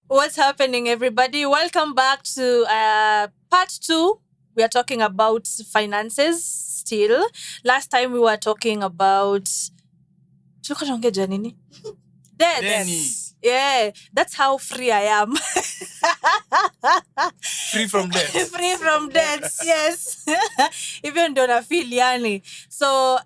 What's happening, everybody? Welcome back to part 2. We are talking about finances still. Last time we were talking about debts. Yeah, that's how free I am. Free from debts. Free from debts, yes. Even don't I feel yani. So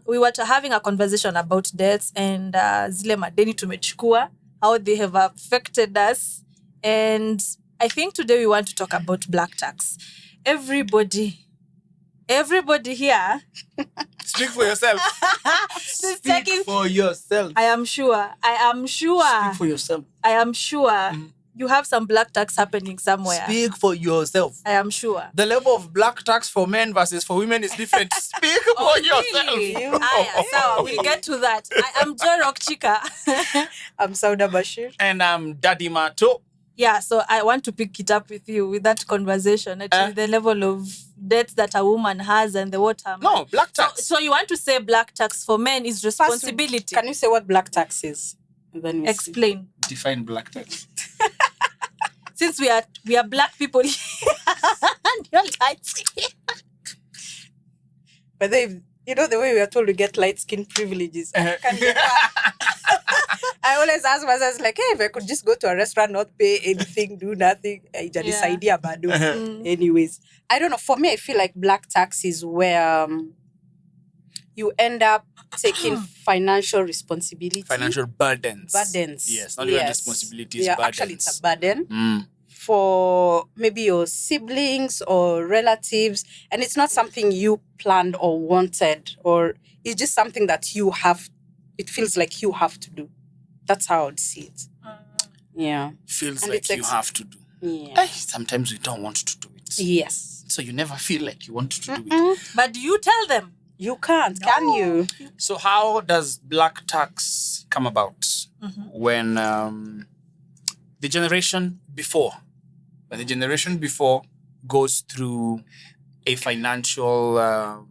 we were having a conversation about debts and zile madeni tumechukua, how they have affected us. And I think today we want to talk about black tax. Everybody here. Speak for yourself. Speak for yourself. I am sure. Speak for yourself. I am sure you have some black tax happening somewhere. Speak for yourself. I am sure. The level of black tax for men versus for women is different. Speak for yourself. Really? So we'll get to that. I am Joy Rock Chica. I'm Sauda Bashir. And I'm Daddy Mato. Yeah, so I want to pick it up with you with that conversation. Actually, the level of debt that a woman has and the water. No, black tax. So you want to say black tax for men is responsibility. Can you say what black tax is? And then we explain. Define black tax. Since we are black people and you're light skin. But then, you know the way we are told to get light skin privileges. I always ask myself, like, hey, if I could just go to a restaurant, not pay anything, do nothing, this idea about anyways. I don't know. For me, I feel like black tax is where you end up taking financial responsibility. Financial burdens. Yes, not even responsibilities, burdens. Actually, it's a burden for maybe your siblings or relatives. And it's not something you planned or wanted, or it's just something that you have. It feels like you have to do. That's how I would see it. Yeah. Feels like you have to do. Yeah. Sometimes we don't want to do it. Yes. So you never feel like you want to do it. But do you tell them? You can't, can you? So how does black tax come about? When the generation before goes through a financial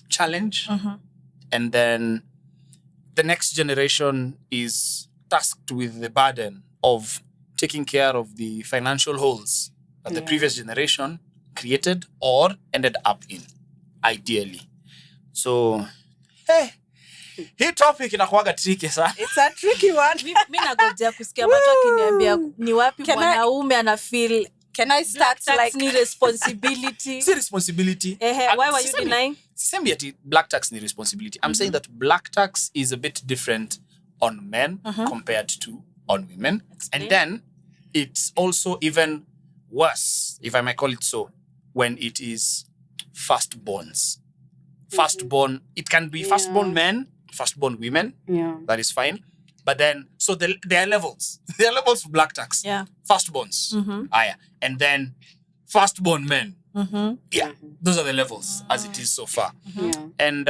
challenge, and then the next generation is tasked with the burden of taking care of the financial holes that the previous generation created or ended up in, ideally. So, hey, hii topic inakuwaga tricky sana. It's a tricky one. Mimi nagojea kusikia watu akiniambia ni wapi mwanaume ana feel. Can I start like ni responsibility? It's responsibility. Why were you denying? Same yet black tax ni responsibility. I'm saying that black tax is a bit different on men compared to on women. Explain. And then it's also even worse, if I may call it so, when it is firstborns. Firstborn, it can be firstborn men, firstborn women. Yeah. That is fine. But then, so there are levels. There are levels for black tax. Yeah. Firstborns. And then firstborn men. Yeah. Those are the levels as it is so far. Yeah. And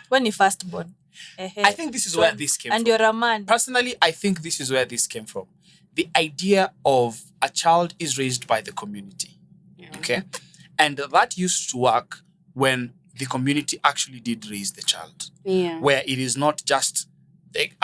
When you firstborn. I think this is where this came from. And you're a man. Personally, I think this is where this came from. The idea of a child is raised by the community. Yeah. Okay? And that used to work when the community actually did raise the child. Yeah. Where it is not just like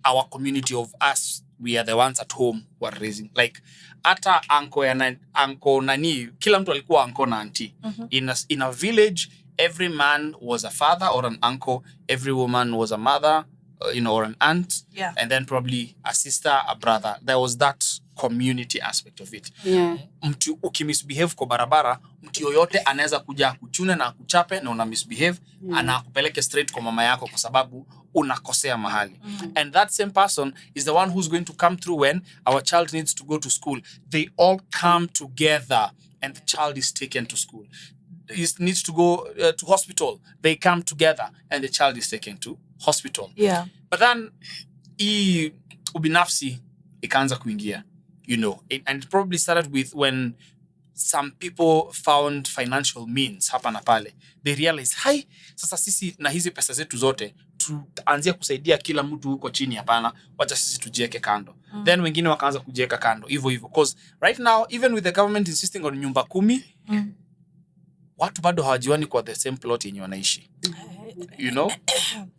our community of us, we are the ones at home who are raising. Like, ata uncle nani, kila mtu alikuwa uncle na auntie. In a village, every man was a father or an uncle. Every woman was a mother, or an aunt. Yeah. And then probably a sister, a brother. There was that community aspect of it. Yeah. Mtu ukimisbehave kwa barabara, mtu yoyote anaweza kuja kuchune na kuchape na una misbehave, anakupeleke straight kwa mama yako kwa sababu unakosea mahali. And that same person is the one who's going to come through when our child needs to go to school. They all come together and the child is taken to school. He needs to go to hospital. They come together and the child is taken to hospital. Yeah. But then, ubinafsi ikaanza kuingia. And it probably started with when some people found financial means hapa na pale. They realized, hai, sasa sisi na hizi pesa zetu zote, tuanzia kusaidia kila mtu huko chini hapana, wacha sisi tujieke kando. Then wengine wakaanza kujieka kando, hivyo. Because right now, even with the government insisting on nyumba 10, watu bado hawajuani kwa the same plot yenye wanaishi. You know?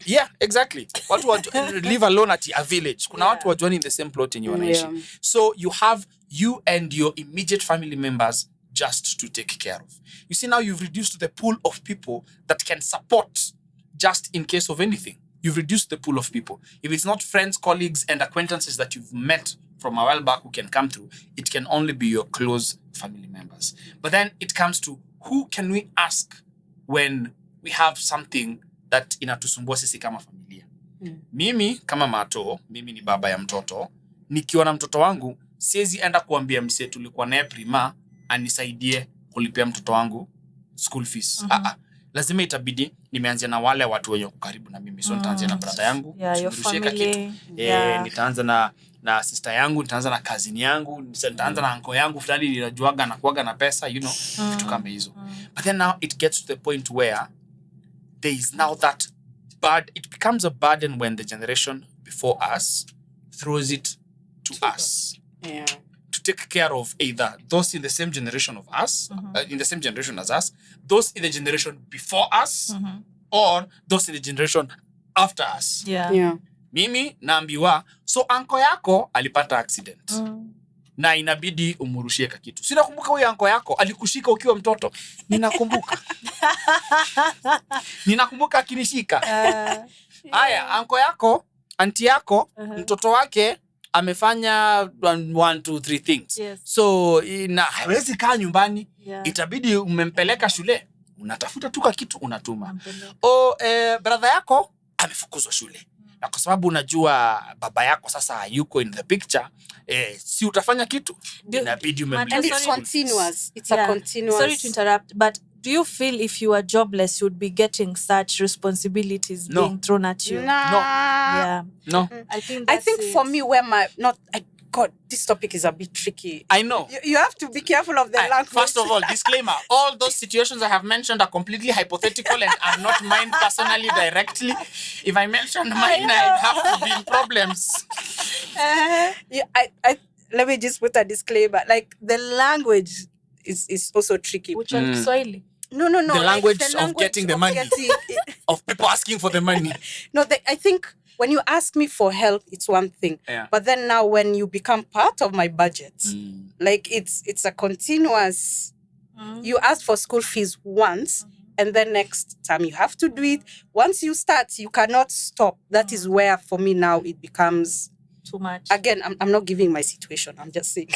Yeah, exactly. Watu live alone at a village. Kuna watu wajuani in the same plot yenye wanaishi. So you have you and your immediate family members just to take care of. You see, now you've reduced the pool of people that can support just in case of anything. You've reduced the pool of people. If it's not friends, colleagues, and acquaintances that you've met from a while back who can come through, it can only be your close family members. But then it comes to who can we ask when we have something that inatusumbua sisi kama familia. Mimi kama Mato, mimi ni baba ya mtoto, nikiwa na mtoto wangu, siwezi enda kuambia msee tulikuwa naye prima anisaidie kulipia mtoto wangu school fees. Lazima itabidi nimeanzia na wale watu wenye karibu na mimi. So nitaanzia na brother yangu, your family. Nitaanza na sister yangu, nitaanza na cousin yangu, nitaanza na uncle yangu fulani ninajuaga na kuaga na pesa, you know, vitu kama hizo. But then now it gets to the point where there is now that it becomes a burden when the generation before us throws it to us. Yeah. To take care of either those in the same generation of us, in the same generation as us, those in the generation before us, or those in the generation after us. Yeah. Mimi naambiwa, so anko yako alipata accident. Na inabidi umurushie kitu. Sina kumbuka huyo anko yako alikushika ukiwa mtoto. Ninakumbuka. Ninakumbuka akinishika. Haya, anko yako, auntie yako, mtoto wake amefanya 1, 2, 3 things. Yes. So hawezi kaa nyumbani. Itabidi umempeleka shule. Unatafuta tu kitu unatuma. Brother yako amefukuzwa shule. Na kwa sababu unajua baba yako sasa yuko in the picture, si utafanya kitu. Inabidi umempeleka. And it's continuous. It's a continuous. Sorry to interrupt, but do you feel if you were jobless, you would be getting such responsibilities being thrown at you? No. Yeah. No. I think for me, God, this topic is a bit tricky. I know. You have to be careful of the language. First of all, disclaimer, all those situations I have mentioned are completely hypothetical and are not mine personally directly. If I mentioned mine, I'd have to be in problems. Let me just put a disclaimer. Like, the language is also tricky. Which one? Swahili? No. The language of getting the money. Of people asking for the money. No, I think when you ask me for help, it's one thing. Yeah. But then now when you become part of my budget, like it's a continuous, you ask for school fees once, and then next time you have to do it. Once you start, you cannot stop. That is where, for me now, it becomes too much. Again, I'm not giving my situation. I'm just saying.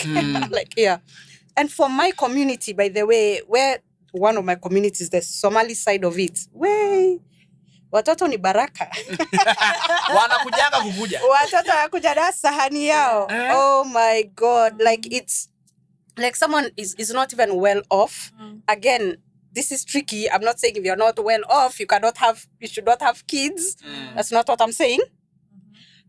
And for my community, by the way, where one of my communities, the Somali side of it, watoto ni baraka. Wanakujanga kukuja. Watoto wanakuja na sahani yao. Oh my God. Like, it's like someone is not even well off. Again, this is tricky. I'm not saying if you're not well off, you should not have kids. That's not what I'm saying.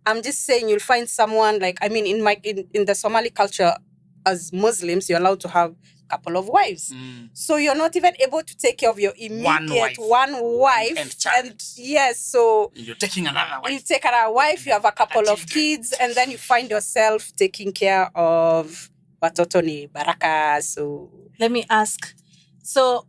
I'm just saying you'll find someone like, I mean, in the Somali culture, as Muslims, you're allowed to have couple of wives. So you're not even able to take care of your immediate one wife. And child. Yes, so you're taking another wife. You take another wife, you have a couple of kids, and then you find yourself taking care of watoto ni baraka. So let me ask. So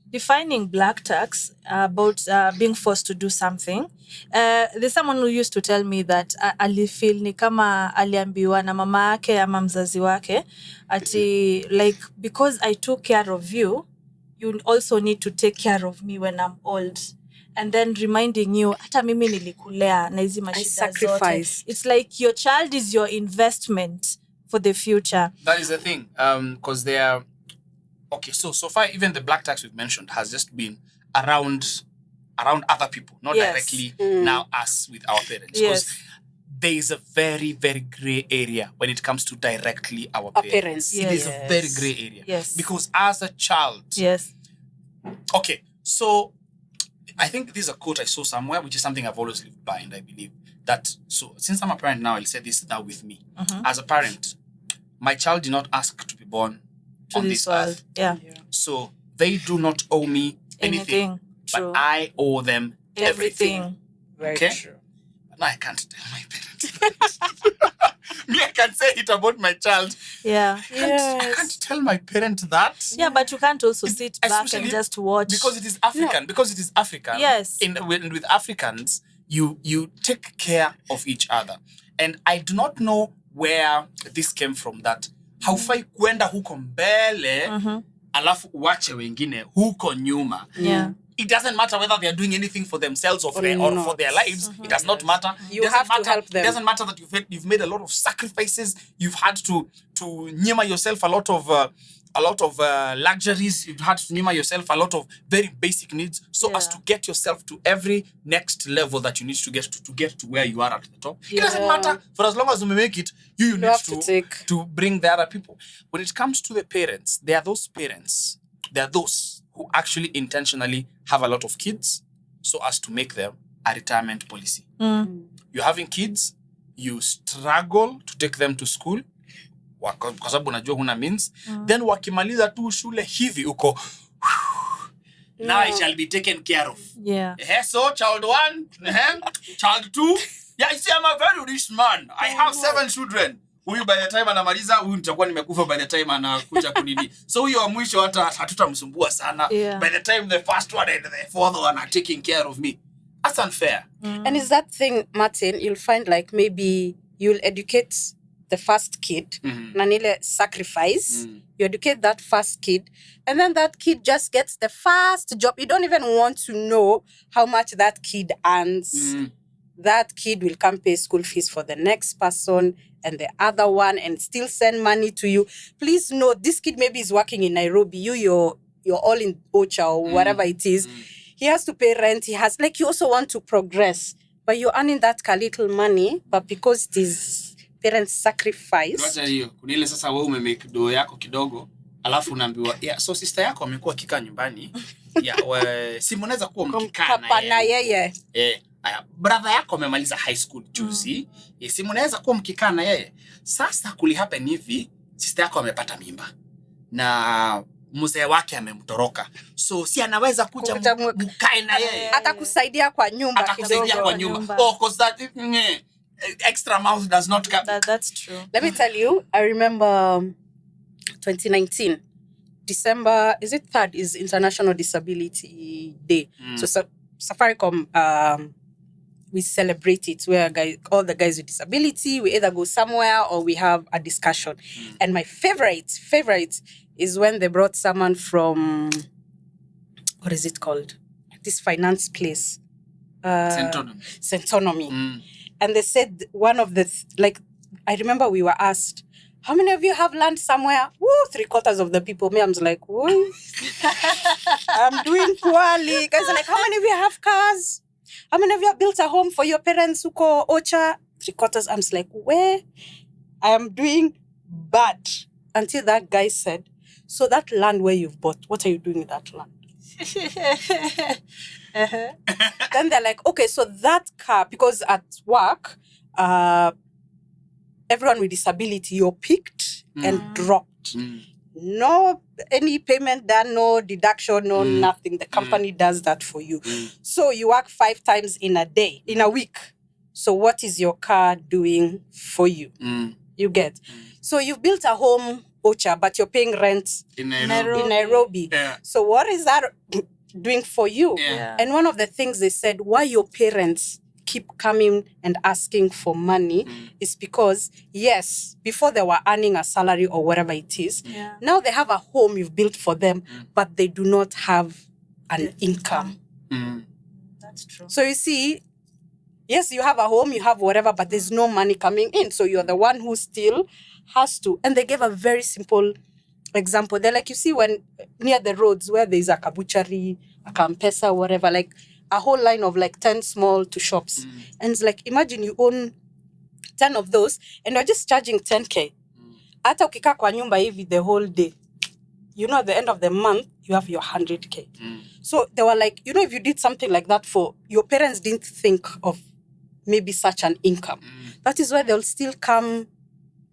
defining black tax about being forced to do something. There's someone who used to tell me that alifeel ni kama aliambiwa na mama yake ama mzazi wake ati like because I took care of you, you also need to take care of me when I'm old. And then reminding you hata mimi nilikulea na hizi mashida zote. It's like your child is your investment for the future. That is the thing. Because they are okay, so far even the black tax we've mentioned has just been around other people, not directly now us with our parents. Because there is a very, very gray area when it comes to directly our parents. It is a very gray area. Yes. Because as a child. Yes. Okay, so I think this is a quote I saw somewhere, which is something I've always lived by, and I believe that, so since I'm a parent now, I'll say this now with me. As a parent, my child did not ask to be born on this earth. Yeah. So they do not owe me anything. But I owe them everything. Very true. But now I can't tell my parents. Me, I can say it about my child. Yeah. I can't tell my parent that. Yeah, but you can't also sit back and Especially just watch. Because it is African. Because it is African. Yes. With Africans, you take care of each other. And I do not know where this came from, that haufai kwenda huko mbele alafu uache wengine huko nyuma. Yeah. It doesn't matter whether they are doing anything for themselves or for their lives. It does not matter. You have to help them. It doesn't matter that you've made a lot of sacrifices. You've had to nyima yourself a lot of luxuries. You've had to nyima yourself a lot of very basic needs so as to get yourself to every next level that you need to get to where you are at the top. It doesn't matter. For as long as you make it, you need to bring the other people. When it comes to the parents, there are those who actually intentionally have a lot of kids so as to make them a retirement policy. You're having kids, you struggle to take them to school kwa sababu unajua huna means. Then wakimaliza tu shule hivi uko now I shall be taken care of. Yeah. So child 1, child 2. Yeah, you see, I'm a very rich man. I have 7 children. Huyu by the time anamaliza, huyu nitakuwa nimekufa by the time anakuja kunini. So huyo wa mwisho hata hatutamsumbua sana. Yeah. By the time the first one and the fourth one are taking care of me. That's unfair. And it's that thing, Martin, you'll find like maybe you'll educate the first kid, nanile sacrifice. You educate that first kid, and then that kid just gets the first job. You don't even want to know how much that kid earns. That kid will come pay school fees for the next person and the other one and still send money to you. Please note, this kid maybe is working in Nairobi. You're all in Ocha or whatever it is. He has to pay rent. He has, like, you also want to progress. But you're earning that little money, but because it is parents' sacrifice. Wacha hiyo. Kuna ile sasa wewe umemake do yako kidogo, alafu unaambiwa, yeah, so sister yako amekuwa kika nyumbani. Yeah, si mnaweza kuwa mkikana na yeye. Brother yako amemaliza high school juzi. Si mnaweza kuwa mkikana yeye. Sasa happen hivi, sister yako amepata mimba. Na mzee wake amemtoroka. So si anaweza kuja mkae na yeye. Atakusaidia kwa nyumba. Atakusaidia kwa nyumba. Oh, cause that extra mouth does not come. That's true. Let me tell you, I remember 2019, December, is it 3rd, is International Disability Day. So Safaricom, we celebrate it where all the guys with disability, we either go somewhere or we have a discussion. And my favorite is when they brought someone from, what is it called? This finance place. Centonomy. And they said one of the, I remember we were asked, how many of you have land somewhere? Woo, 3/4 of the people. Me, I'm like, woo. I'm doing poorly. Guys are like, how many of you have cars? How many of you have built a home for your parents who call Ocha? 3/4. I'm like, where? I am doing bad. Until that guy said, so that land where you've bought, what are you doing with that land? Then they're like, okay, so that car, because at work, everyone with disability, you're picked and dropped. No any payment done, no deduction, no nothing. The company does that for you. So you work 5 times in a week. So what is your car doing for you? You get. So you've built a home, Ocha, but you're paying rent in Nairobi. Yeah. So what is that doing for you? Yeah. And one of the things they said, why your parents keep coming and asking for money is because, yes, before they were earning a salary or whatever it is, now they have a home you've built for them, but they do not have an income. That's true. So you see, yes, you have a home, you have whatever, but there's no money coming in. So you're the one who still has to. And they gave a very simple example. They're like, you see, when near the roads where there's a kabuchari, a campesa, whatever, like a whole line of 10 small to shops. And it's like, imagine you own 10 of those and you're just charging 10K. Hata ukika kwa nyumba hivi the whole day. At the end of the month, you have your 100K. So they were like, if you did something like that for your parents didn't think of maybe such an income. That is why they'll still come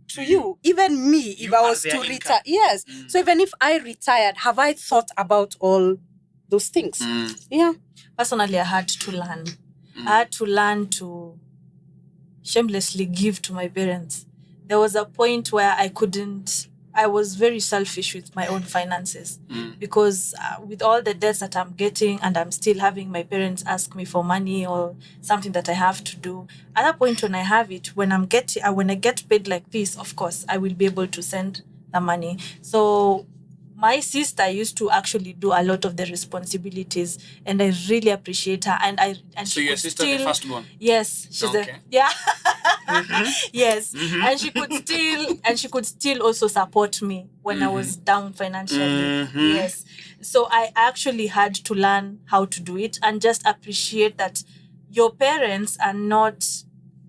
to you. Even me, if I was to retire. Yes. So even if I retired, have I thought about all those things? Yeah. Personally, I had to learn. I had to learn to shamelessly give to my parents. there was a point where I was very selfish with my own finances because with all the debts that I'm getting and I'm still having my parents ask me for money or something that I have to do. At that point when I have it, when I get paid like this, of course, I will be able to send the money. So my sister used to actually do a lot of the responsibilities, and I really appreciate her. And So your sister, the first one? Yes, she's Okay. yes, and she could still also support me when I was down financially. Yes, so I actually had to learn how to do it and just appreciate that your parents are not.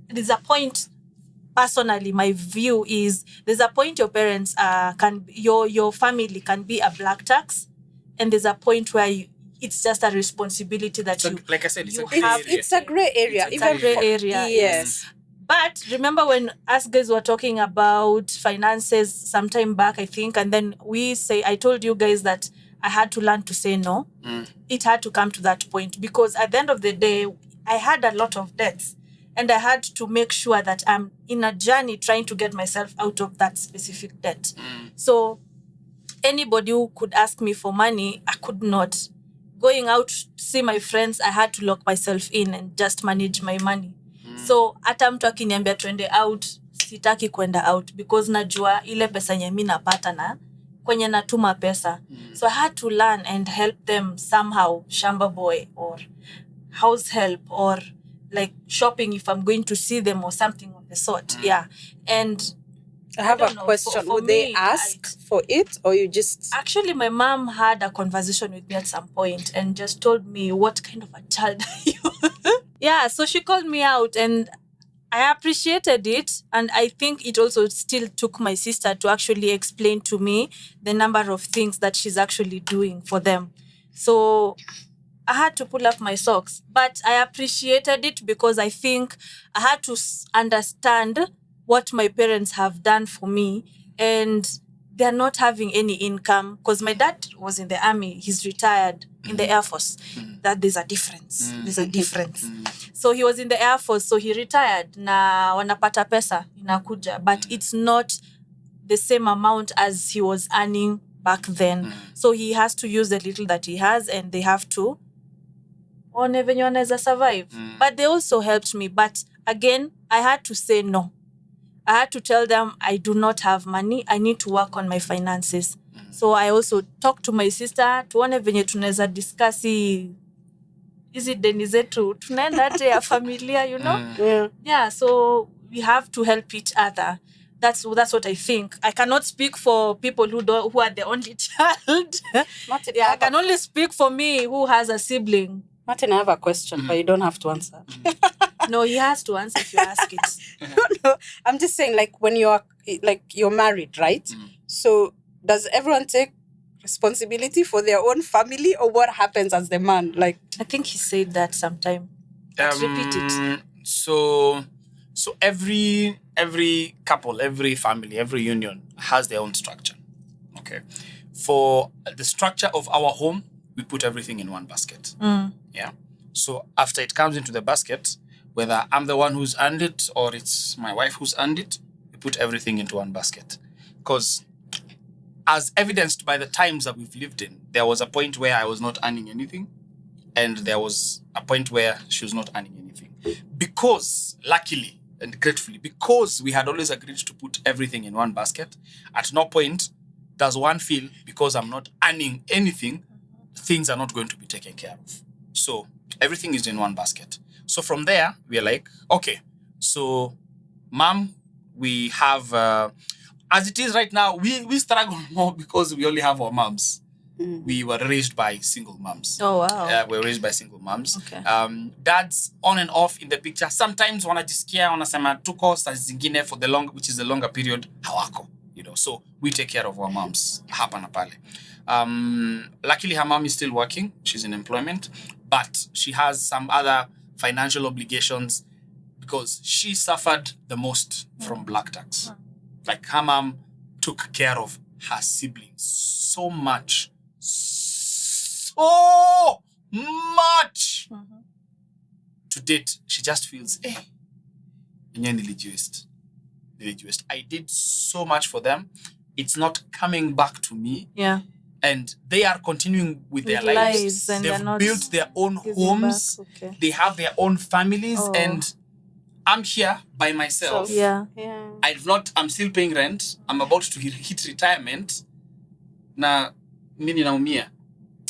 There's a point. Personally, my view is there's a point your parents your family can be a black tax, and there's a point where it's just a responsibility that Like I said, it's a you gray have. area. It's a gray area. It's a gray area. Yes. But remember when us guys were talking about finances sometime back, I think, and then I told you guys that I had to learn to say no. It had to come to that point because at the end of the day, I had a lot of debts. And I had to make sure that I'm in a journey trying to get myself out of that specific debt. So anybody who could ask me for money, I could not. Going out to see my friends, I had to lock myself in and just manage my money. So hata mtu akiniambia twende out, sitaki kwenda out because najua ile pesa yenye mimi napata na kwenye natuma pesa. So I had to learn and help them somehow, shamba boy or house help or like shopping if I'm going to see them or something of the sort. Yeah. And I have don't a know, question. for Would they me, ask for it or you just... Actually, my mom had a conversation with me at some point and just told me, what kind of a child are you? Yeah, so she called me out and I appreciated it. And I think it also still took my sister to actually explain to me the number of things that she's actually doing for them. So I had to pull up my socks, but I appreciated it because I think I had to understand what my parents have done for me, and they're not having any income because my dad was in the army. He's retired in the Air Force. That there's a difference. There's a difference. So he was in the Air Force, so he retired. Na wanapata pesa inakuja, but it's not the same amount as he was earning back then. So he has to use the little that he has, and they have to one venye wanaweza survive. But they also helped me. But again, I had to say no. I had to tell them I do not have money. I need to work on my finances. So I also talked to my sister tuone venye tunaweza discuss hizi deni zetu tunaenda hata ya familia, you know? Yeah, so we have to help each other. That's what I think. I cannot speak for people who are the only child. I can only speak for me who has a sibling. Martin, I have a question, but you don't have to answer. No, he has to answer if you ask it. No, I'm just saying, like, when you're married, right? So does everyone take responsibility for their own family, or what happens as the man? Like, I think he said that sometime. Let's repeat it. So every couple, every family, every union has their own structure. Okay. For the structure of our home, we put everything in one basket. Yeah. So after it comes into the basket, whether I'm the one who's earned it or it's my wife who's earned it, we put everything into one basket. Because as evidenced by the times that we've lived in, there was a point where I was not earning anything, and there was a point where she was not earning anything. Because, luckily and gratefully, because we had always agreed to put everything in one basket, at no point does one feel because I'm not earning anything, things are not going to be taken care of. So everything is in one basket. So from there, we're like, okay, so mom, we have, as it is right now, we struggle more because we only have our moms. We were raised by single moms. Oh, wow. We were raised by single moms. Okay. Dads on and off in the picture. Sometimes wanajisikia, wanasema tuko saa zingine for the long, which is the longer period, hawako. You know, so we take care of our moms hapa na pale. Luckily, her mom is still working. She's in employment, but she has some other financial obligations because she suffered the most from black tax. Like her mom took care of her siblings so much. To date, she just feels, enyewe nilijiwest. I did so much for them. It's not coming back to me. Yeah. And they are continuing with their With lives. lives, and they're They've not built their own giving homes. back. Okay. They have their own families. Oh. And I'm here by myself. Yeah. I'm still paying rent. I'm about to hit retirement. Na nini naumia,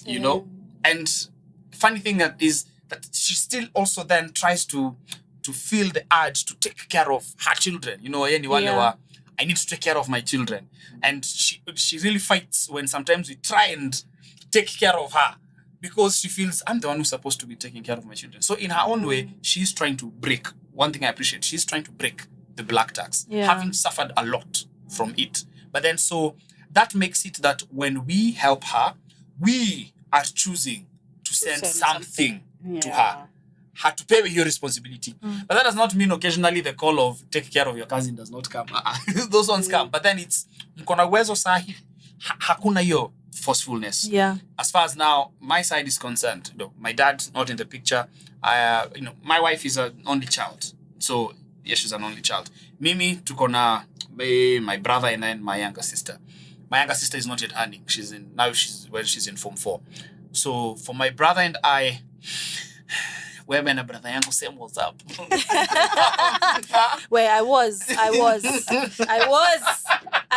you know? And funny thing is that she still also then tries to feel the urge to take care of her children. You know, I need to take care of my children. And she really fights when sometimes we try and take care of her because she feels I'm the one who's supposed to be taking care of my children. So in her own way, she's trying to break. One thing I appreciate, she's trying to break the black tax, having suffered a lot from it. But then so that makes it that when we help her, we are choosing to send something to her. Had to pay with your responsibility. But that does not mean occasionally the call of take care of your cousin does not come. Those ones come. But then it's mkona uwezo sahi, hakuna hiyo forcefulness. Yeah. As far as now my side is concerned, my dad's not in the picture. My wife is an only child. So yes, she's an only child. Mimi tukona my brother and then my younger sister. My younger sister is not yet earning. She's in Form 4. So for my brother and I, where my brother yangu same was up. Where I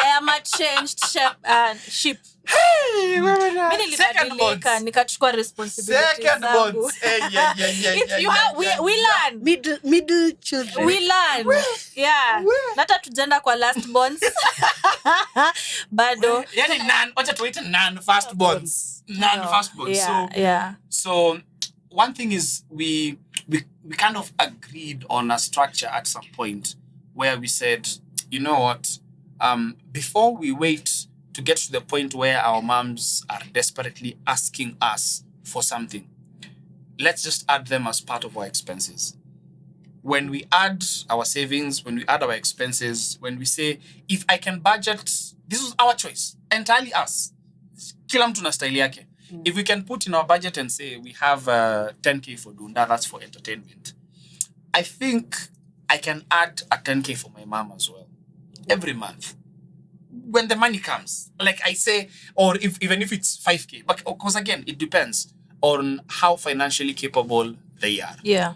am a changed ship. Hey, Mimi nilibadilika nikachukua responsibility zangu. If you have, we learn. Middle children. We learn. Yeah. Nata tujenda kwa last bonds. Bado. Yani wacha tuite first bonds. First bonds. So one thing is we kind of agreed on a structure at some point where we said, you know what, before we wait to get to the point where our moms are desperately asking us for something, let's just add them as part of our expenses. When we add our savings, when we add our expenses, when we say, if I can budget, this is our choice, entirely us. Kila mtu na style yake. If we can put in our budget and say we have 10K for Dunda, that's for entertainment. I think I can add a 10K for my mom as well. Every month. When the money comes. Like I say, or even if it's 5K. Because again, it depends on how financially capable they are. Yeah.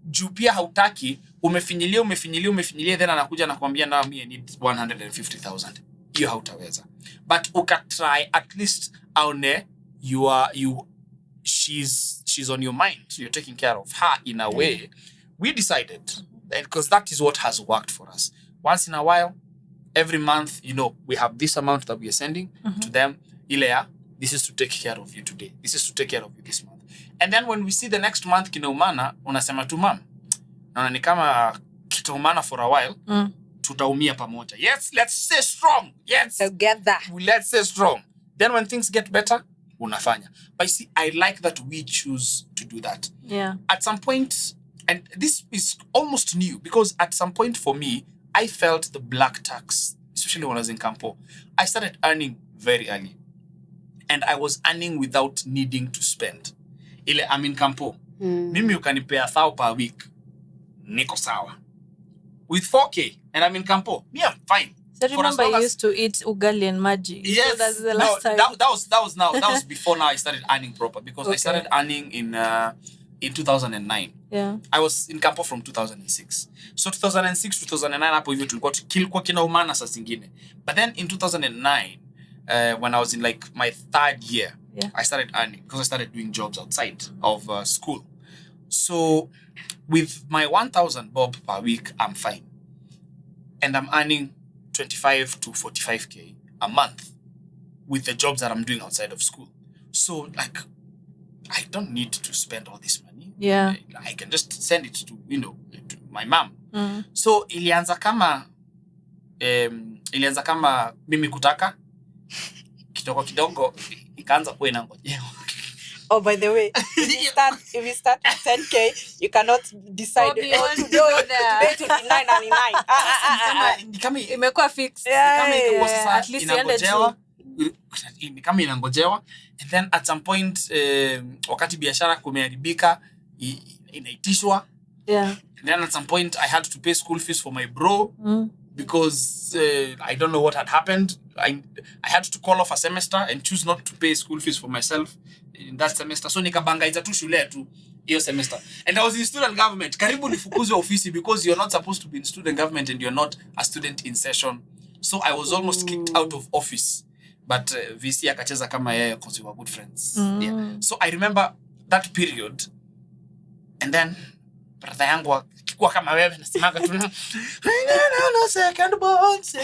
Juu pia hautaki, umefinyilia, then anakuja na kuambia now me I need 150,000. Hiyo hautaweza. But ukatry at least aone she's on your mind. You're taking care of her in a way. We decided, because that is what has worked for us. Once in a while, every month, we have this amount that we are sending to them. Ilea, this is to take care of you today. This is to take care of you this month. And then when we see the next month kinaumana, unasema tu mam, naona ni kama kitaumana for a while, tutaumia pamoja. Yes, let's stay strong. Yes. Together. Let's stay strong. Then when things get better, unafanya. But see, I like that we choose to do that. Yeah. At some point, and this is almost new, because at some point for me, I felt the black tax, especially when I was in Campo. I started earning very early. And I was earning without needing to spend. Ile I'm in Campo. Mimi ukanipea 1,000 per week. Niko sawa. With 4K, and I'm in Campo. Me, I'm fine. So remember I used to eat ugali and maji. Yes. So that's the last time. That was before now I started earning proper, because I started earning in 2009. Yeah. I was in Campo from 2006. So 2006, 2009 hapo hivyo tulikuwa kilikuwa kinaumana saa zingine. But then in 2009, when I was in like my 3rd year, I started earning, because I started doing jobs outside of school. So with my 1,000 bob per week, I'm fine. And I'm earning 25 to 45K a month with the jobs that I'm doing outside of school. So like, I don't need to spend all this money. Yeah. I can just send it to, to my mom. So ilianza kama mimi kutaka kidogo ikaanza kuwa inangojewa. Oh, by the way, if you start at 10K, you cannot decide today to do today to 999. Kama Imekuwa fixed. kama iko sasa At least inangojewa. Kama inangojewa, and then at some point wakati biashara kumeharibika inaitishwa. Yeah. And then at some point I had to pay school fees for my bro. because I don't know what had happened. I had to call off a semester and choose not to pay school fees for myself in that semester. So nikabangaiza tu shule tu hiyo semester. And I was in student government. Karibu nifukuzwe ofisi because you're not supposed to be in student government and you're not a student in session. So I was almost kicked out of office. But VC akacheza kama yeye because we were good friends. Yeah. So I remember that period. And then brother yangu akikuwa kama wewe nasimanga tu no, second born. Si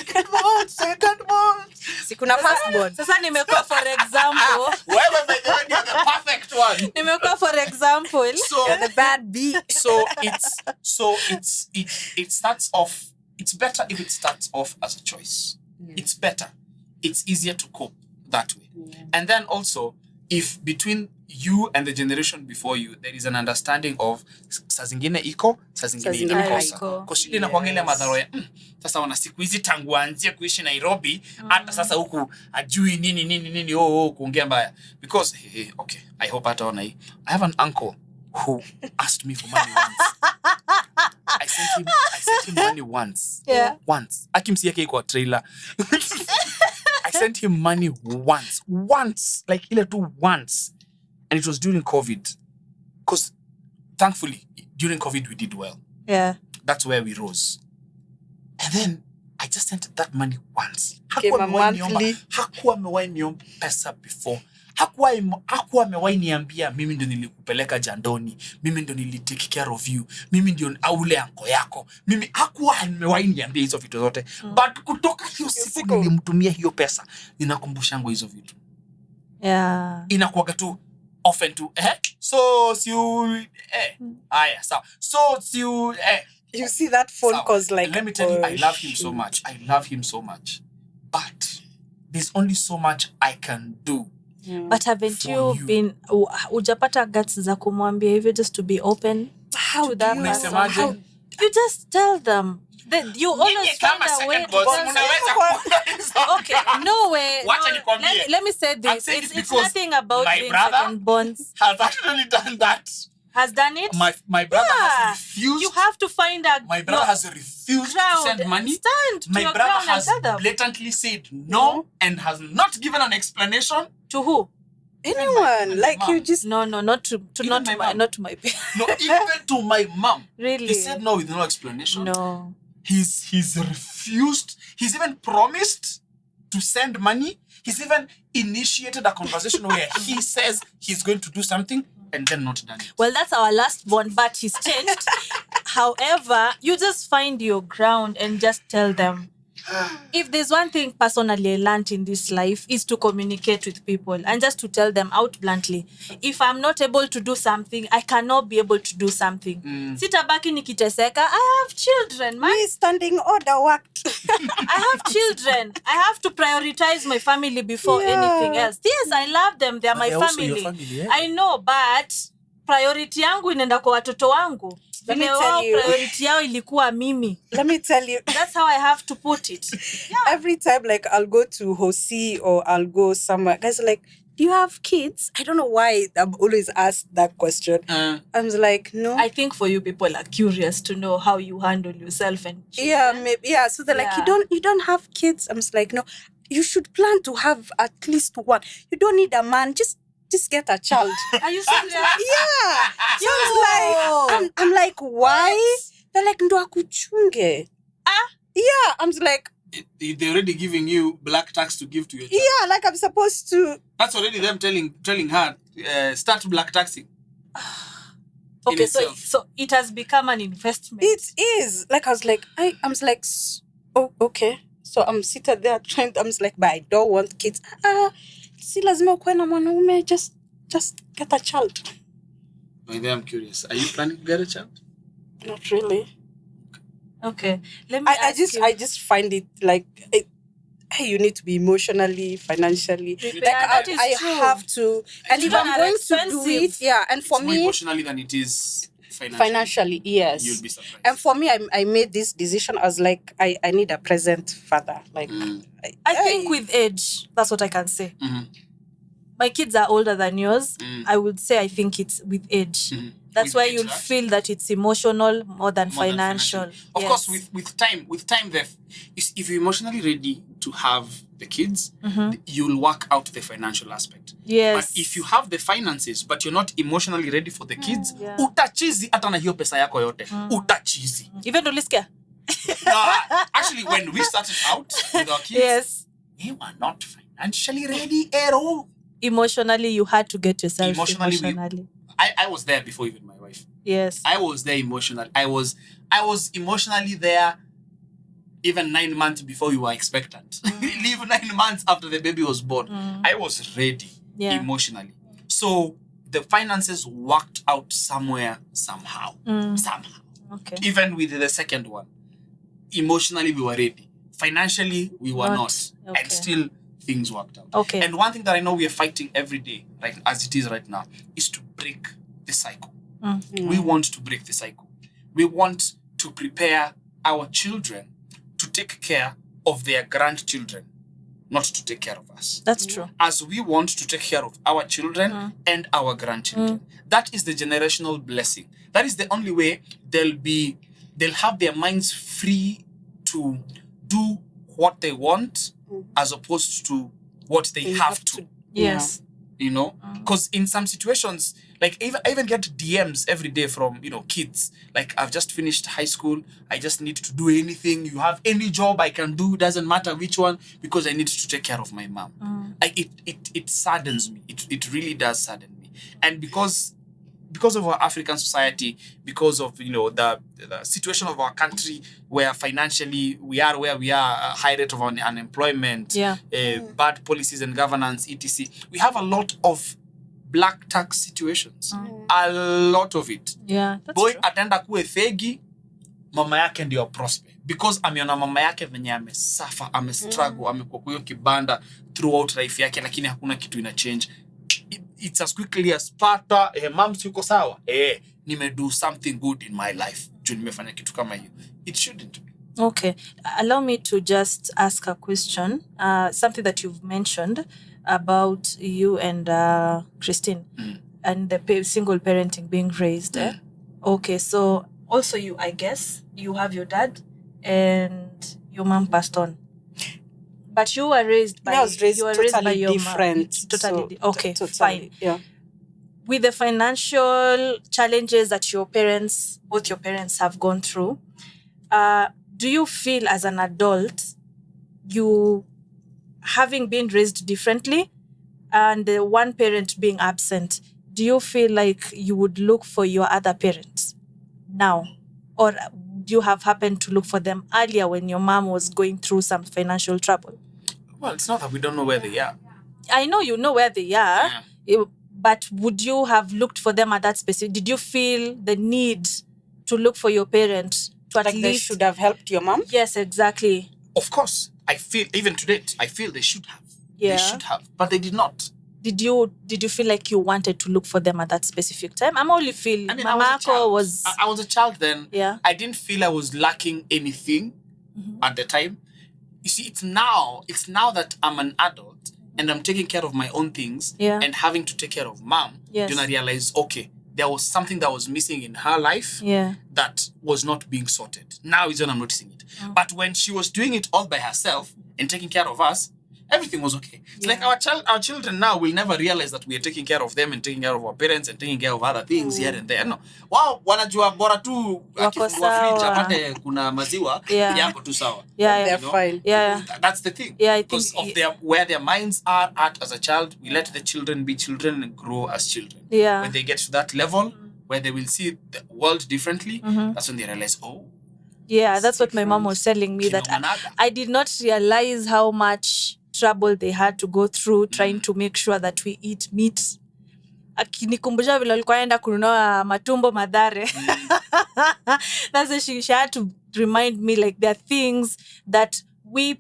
kuna first born. Sasa nimekuwa for example. Wewe mwenyewe ni the perfect one. Nimekuwa for example. So You're the bad bee. It starts off. It's better if it starts off as a choice. It's better. It's easier to cope that way. And then also, if between you and the generation before you, there is an understanding of saa zingine iko, saa zingine inakosa. Kwa shida inakuanga ile madhara ya sasa wana siku hizi tangu aanzie kuishi Nairobi, hata sasa huku ajui nini kuongea mbaya. Because okay, I hope ataona hii. I have an uncle who asked me for money once. I sent him money once. Yeah. Once. Akimsi yake iko trailer. I sent him money once, like ile tu once. And it was during COVID. Because thankfully, during COVID, we did well. Yeah. That's where we rose. And then I just sent that money once. Came a monthly. Hakuwa amewahi niomba pesa before. Hakuwa amewahi niambia mimi ndo nilikupeleka jandoni. Mimi ndo nilitake care of you. Mimi ndio aule anko yako. Mimi hakuwa amewahi niambia hizo vitu zote. But kutoka hiyo siku nilimtumia hiyo pesa. Ninakumbusha yangu hizo vitu. Yeah. Inakuwaga tu often to so you aya sawa so you You see that phone sawa. calls like, let me tell you, I love him so much, but there's only so much I can do. But haven't you been ujapata guts za kumwambia hivyo just to be open to that person? You just tell them that you always find a way to okay, no way. Let me say this. It's nothing about being second bonds. Has actually done that. Has done it? My brother has refused. You have to find a My brother has refused ground. to send money. Stand to My your brother ground has and tell them. blatantly said no and has not given an explanation. To who? anyone. Like you just No, not to Even not to my parents. No, even to my mom. Really? He said no with no explanation. No. He's refused. He's even promised to send money. He's even initiated a conversation where he says he's going to do something and then not done it. Well, that's our last one, but he's changed. However, you just find your ground and just tell them. If there's one thing personally I learned in this life is to communicate with people and just to tell them out bluntly. If I'm not able to do something, I cannot be able to do something. Sitabaki nikiteseka. I have children, man. me standing order worked. I have children. I have to prioritize my family before anything else. Yes, I love them. They are my they're also your family. family, yeah? I know, but priority yangu inaenda kwa watoto wangu. Let me Vile tell wao you. priority yao ilikuwa mimi. Let me tell you, That's how I have to put it. every time like I'll go to Hosi or I'll go somewhere, guys are like, do you have kids? I don't know why I'm always asked that question. I'm like, no. I think for you people are curious to know how you handle yourself and Yeah, maybe. Yeah, so they're like, Yeah. you don't have kids. I'm just like, no, you should plan to have at least one. You don't need a man. Just get a child. Are you serious? Yeah. So I'm like, why? They're like, ndo akuchunge. Yeah, I'm just like, They're already giving you black tax to give to your child. yeah, like I'm supposed to. That's already them telling her, start black taxing. Okay, in so itself. it has become an investment. It is. Like, I was like, I'm just like, oh, okay. So I'm seated there trying, I'm just like, but I don't want kids. Si lazima ukuwe na mwanaume, just get a child. I'm curious. Are you planning to get a child? Not really. Okay. Let me ask you. I just find it like you need to be emotionally, financially. Prepared. Like That is I true. have to, and if Children I'm are going to do expensive. it, yeah. And for It's more me, emotionally than it is financially. financially, yes. You'll be surprised. And for me, I made this decision. I was like, I need a present father. Like, I think with age, that's what I can say. My kids are older than yours. I would say I think it's with age. That's with why it, you'll right? feel that it's emotional more than More than financial. Of Yes. course, with time, if you're emotionally ready to have the kids, you'll work out the financial aspect. Yes. But if you have the finances, but you're not emotionally ready for the kids, Yeah. utachizi hata na hiyo pesa yako yote. Utachizi. Even to Liska. Actually, when we started out with our kids, Yes. we were not financially ready at all. Emotionally, you had to get yourself emotionally. I was there before even my wife. Yes. I was there emotionally. I was emotionally there even 9 months before you were expectant. Leave 9 months after the baby was born. I was ready emotionally. So the finances worked out somewhere, somehow. Somehow. Okay. Even with the second one. Emotionally, we were ready. Financially, we were not. Okay. And still, things worked out. Okay. And one thing that I know we are fighting every day, like as it is right now, is to break the cycle. We want to break the cycle. We want to prepare our children to take care of their grandchildren, not to take care of us. That's true. As we want to take care of our children and our grandchildren. That is the generational blessing. That is the only way they'll have their minds free to do what they want as opposed to what they have to. Yes. You know, because in some situations, like I even get DMs every day from, kids. Like, I've just finished high school. I just need to do anything. You have any job I can do, doesn't matter which one, because I need to take care of my mom. It saddens me. It really does sadden me. And because of our African society, because of, the situation of our country, where financially we are where we are, a high rate of unemployment, bad policies and governance, etc. We have a lot of black tax situations. A lot of it. Yeah, that's Boy true. atenda kuwe thegi, mama yake ndio prosper. Because ameona mama yake venye amesuffer, amestruggle, amekuwa kwa hiyo kibanda throughout life yake, lakini hakuna kitu ina change. It's as quickly as pata, mom siko sawa. Do something good in my life. Juu nimefanya kitu kama hiyo. It shouldn't be. Okay. Allow me to just ask a question. Something that you've mentioned about you and Christine and the single parenting being raised. Okay, so also you, I guess, you have your dad and your mom passed on. But you were raised by, I was raised totally your different. mom. Totally. Okay, Totally, fine. Yeah. With the financial challenges that both your parents have gone through, do you feel as an adult, you having been raised differently and the one parent being absent, do you feel like you would look for your other parents now? Or do you have happened to look for them earlier when your mom was going through some financial trouble? Well, it's not that we don't know where they are. I know you know where they are, but would you have looked for them at that specific? Did you feel the need to look for your parents to at Like least they should have helped your mom? Yes, exactly. Of course, I feel even today, I feel they should have. Yeah. They should have, but they did not. Did you feel like you wanted to look for them at that specific time? I'm only feel I was a child then. Yeah. I didn't feel I was lacking anything at the time. You see, it's now that I'm an adult and I'm taking care of my own things and having to take care of mom. Yes. Then I realized, okay, there was something that was missing in her life that was not being sorted. Now is when I'm noticing it. But when she was doing it all by herself and taking care of us, everything was okay. It's like our children now will never realize that we are taking care of them and taking care of our parents and taking care of other things here and there. No. Wow, wanajua bora tu akifungua fridge apate kuna maziwa yako tu sawa. They're fine. Yeah. That's the thing. Yeah, I because think of where their minds are at as a child, we let the children be children and grow as children. Yeah. When they get to that level where they will see the world differently, that's when they realize, yeah, that's what my mom was telling me, that I did not realize how much trouble they had to go through trying to make sure that we eat meat. Akinikumbusha vile alikuwa anaenda kununua matumbo Madhare. That's why she had to remind me, like, there are things that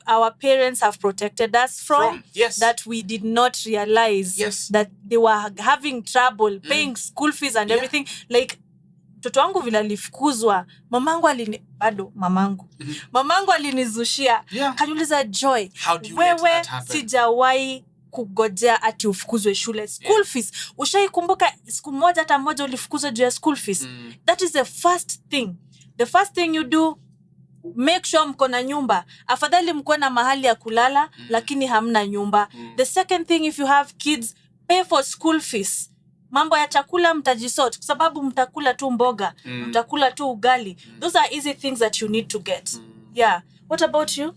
our parents have protected us from that we did not realize that they were having trouble paying school fees and everything. Like, mtoto wangu vile alifukuzwa, mamangu alinizushia. Kaniuliza, Joy, wewe sijawahi kugojea ati ufukuzwe shule. School fees. Ushaikumbuka siku moja hata moja ulifukuzwa juu ya school fees? That is the first thing. The first thing you do, make sure mko na nyumba. Afadhali mko na mahali ya kulala lakini hamna nyumba. The second thing, if you have kids, pay for school fees. Mambo ya chakula mtajisort kwa sababu mtakula tu mboga, mtakula tu ugali. Those are easy things that you need to get. Yeah. What about you?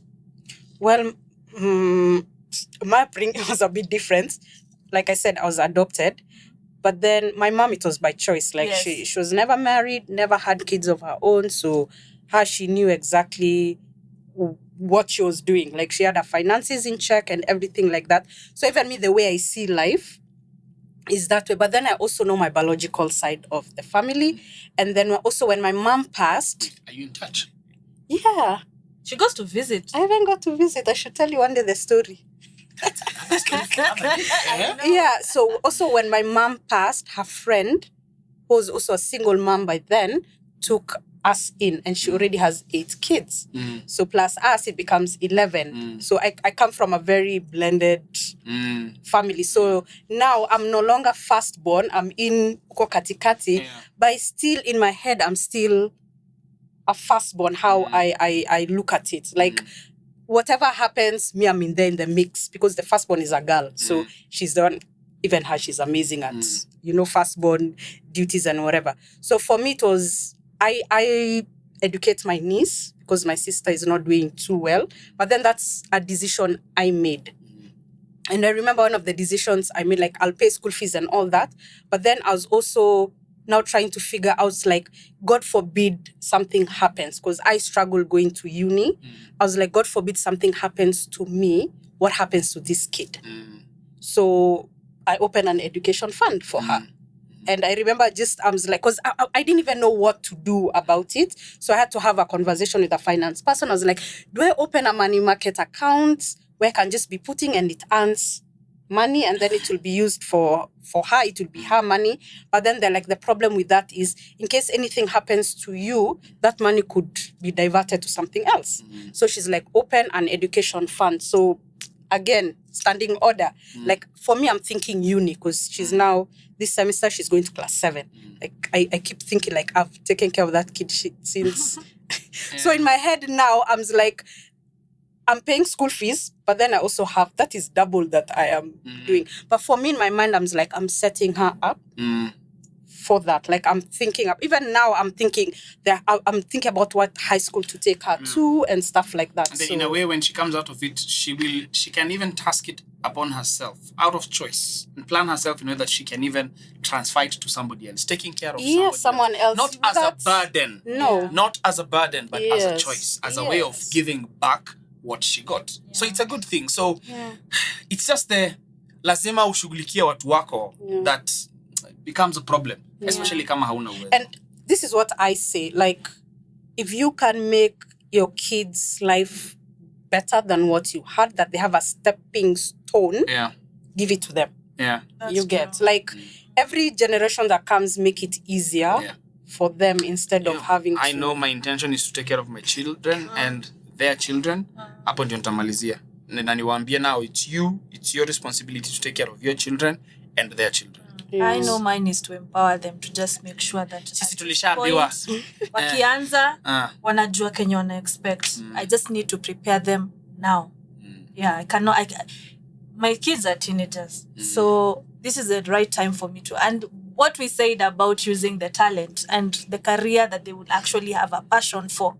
Well, my upbringing was a bit different. Like I said, I was adopted. But then my mom, it was by choice. Like she was never married, never had kids of her own. So she knew exactly what she was doing. Like she had her finances in check and everything like that. So even me, the way I see life is that way. But then I also know my biological side of the family. And then also when my mom passed. Are you in touch? Yeah. She goes to visit. I haven't got to visit. I should tell you one day the story. Yeah. So also when my mom passed, her friend, who was also a single mom by then, took us in, and she already has 8 kids. So plus us, it becomes 11. So I come from a very blended family. So now I'm no longer firstborn. I'm in uko katikati, but still in my head, I'm still a firstborn. How I look at it, like whatever happens, me, I'm in there in the mix because the firstborn is a girl. So she's the one. Even her, she's amazing at firstborn duties and whatever. So for me, it was. I educate my niece because my sister is not doing too well. But then that's a decision I made. And I remember one of the decisions I made, like I'll pay school fees and all that. But then I was also now trying to figure out, like, God forbid something happens. Because I struggle going to uni. I was like, God forbid something happens to me. What happens to this kid? So I opened an education fund for her. And I remember I was like, because I didn't even know what to do about it. So I had to have a conversation with a finance person. I was like, do I open a money market account where I can just be putting and it earns money and then it will be used for her, it will be her money. But then the problem with that is in case anything happens to you, that money could be diverted to something else. So she's like, open an education fund. So again, standing order. Like for me, I'm thinking uni because she's now, this semester, she's going to class 7. Like I keep thinking like I've taken care of that kid since. So in my head now, I'm like, I'm paying school fees, but then I also have, that is double that I am doing. But for me, in my mind, I'm like, I'm setting her up for that. Like I'm thinking up, even now I'm thinking that I'm thinking about what high school to take her to and stuff like that. And then in a way, when she comes out of it, she can even task it upon herself out of choice and plan herself in a way that she can even transfer it to somebody else, taking care of someone else. Not as a burden. No. Not as a burden, but as a choice, as a way of giving back what she got. So it's a good thing. So it's just the lazima ushughulikie watu wako that becomes a problem, especially kama hauna uwezo. And this is what I say, like, if you can make your kids' life better than what you had, that they have a stepping stone, give it to them. Yeah. You get, like, every generation that comes, make it easier for them instead of having to... I know my intention is to take care of my children and their children. Hapo ndio nitamalizia. Na niwaambie now, it's your responsibility to take care of your children and their children. I know mine is to empower them to just make sure that sisi tulishaambiwa wakianza wanajua kenye wana expect. I just need to prepare them now. Yeah, my kids are teenagers. So this is the right time for me to, and what we said about using the talent and the career that they would actually have a passion for.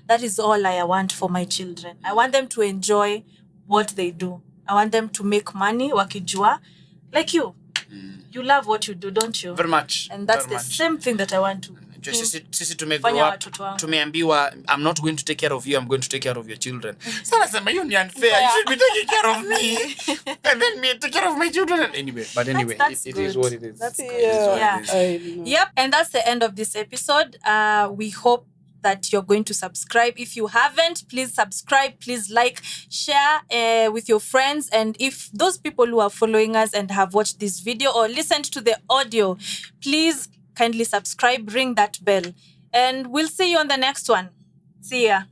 That is all I want for my children. I want them to enjoy what they do. I want them to make money wakijua like you. You love what you do, don't you? Very much. And that's the same thing that I want to. Sisi tumegrow up, tumeambiwa, I'm not going to take care of you, I'm going to take care of your children. Sana sema hiyo ni unfair. You should be taking care of me. And then me take care of my children. Anyway, it is what it is. That's good. Yeah. Yep, and that's the end of this episode. We hope that you're going to subscribe. If you haven't, please subscribe, please like, share with your friends. And if those people who are following us and have watched this video or listened to the audio, please kindly subscribe, ring that bell. And we'll see you on the next one. See ya.